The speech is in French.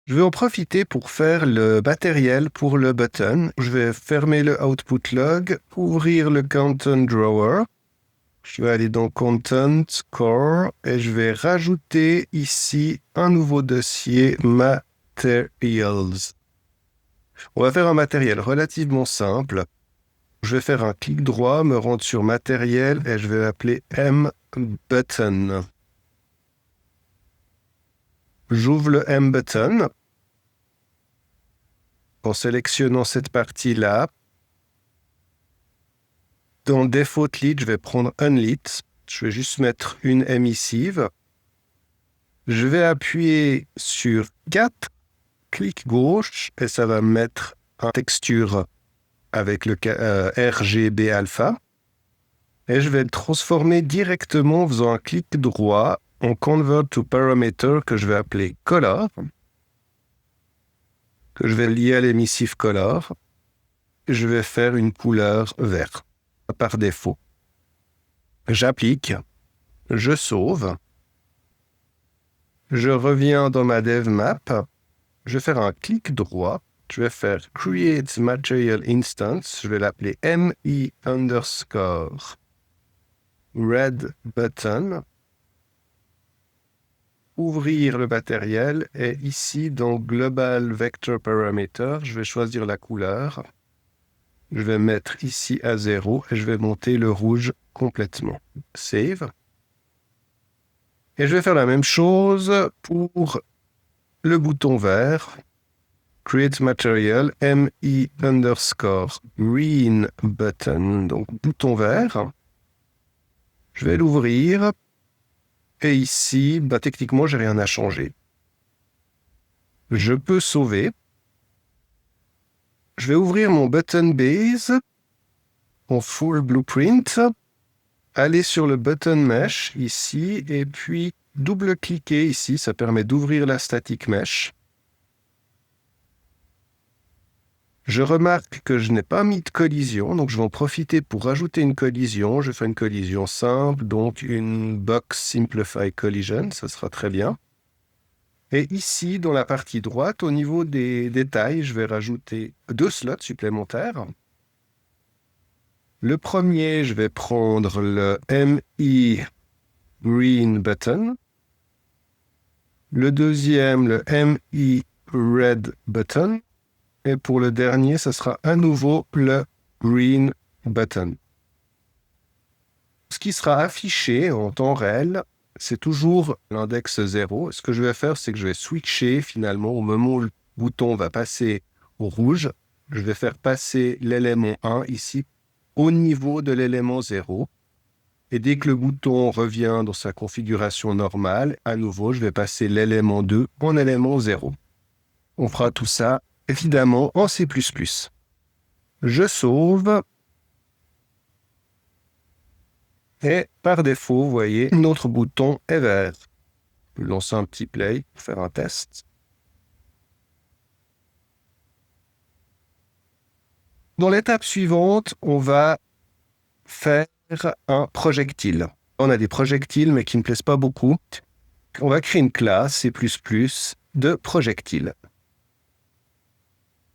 Je vais en profiter pour faire le matériel pour le button. Je vais fermer le output log, ouvrir le content drawer. Je vais aller dans Content, Core, et je vais rajouter ici un nouveau dossier Materials. On va faire un matériel relativement simple. Je vais faire un clic droit, me rendre sur Matériel, et je vais l'appeler M-Button. J'ouvre le M-Button. En sélectionnant cette partie-là, dans Default Lit, je vais prendre Unlit. Je vais juste mettre une émissive. Je vais appuyer sur 4, clic gauche, et ça va mettre une texture avec le RGB alpha. Et je vais le transformer directement en faisant un clic droit en Convert to Parameter que je vais appeler Color, que je vais lier à l'émissive Color. Je vais faire une couleur vert par défaut. J'applique, je sauve, je reviens dans ma dev map, je vais faire un clic droit, je vais faire Create Material Instance, je vais l'appeler MI underscore Red Button, ouvrir le matériel, et ici dans Global Vector Parameter, je vais choisir la couleur. Je vais mettre ici à 0 et je vais monter le rouge complètement. Save. Et je vais faire la même chose pour le bouton vert. Create Material, MI underscore Green Button, donc bouton vert. Je vais l'ouvrir. Et ici, techniquement, j'ai rien à changer. Je peux sauver. Je vais ouvrir mon button base en full blueprint, aller sur le button mesh ici, et puis double-cliquer ici, ça permet d'ouvrir la static mesh. Je remarque que je n'ai pas mis de collision, donc je vais en profiter pour rajouter une collision. Je fais une collision simple, donc une Box Simplify Collision, ça sera très bien. Et ici, dans la partie droite, au niveau des détails, je vais rajouter 2 slots supplémentaires. Le premier, je vais prendre le MI Green Button. Le deuxième, le MI Red Button. Et pour le dernier, ce sera à nouveau le Green Button. Ce qui sera affiché en temps réel, c'est toujours l'index 0. Ce que je vais faire, c'est que je vais switcher finalement au moment où le bouton va passer au rouge. Je vais faire passer l'élément 1 ici au niveau de l'élément 0. Et dès que le bouton revient dans sa configuration normale, à nouveau, je vais passer l'élément 2 en élément 0. On fera tout ça, évidemment, en C++. Je sauve. Et par défaut, vous voyez, notre bouton est vert. Je vais lancer un petit play pour faire un test. Dans l'étape suivante, on va faire un projectile. On a des projectiles, mais qui ne plaisent pas beaucoup. On va créer une classe C++ de projectile.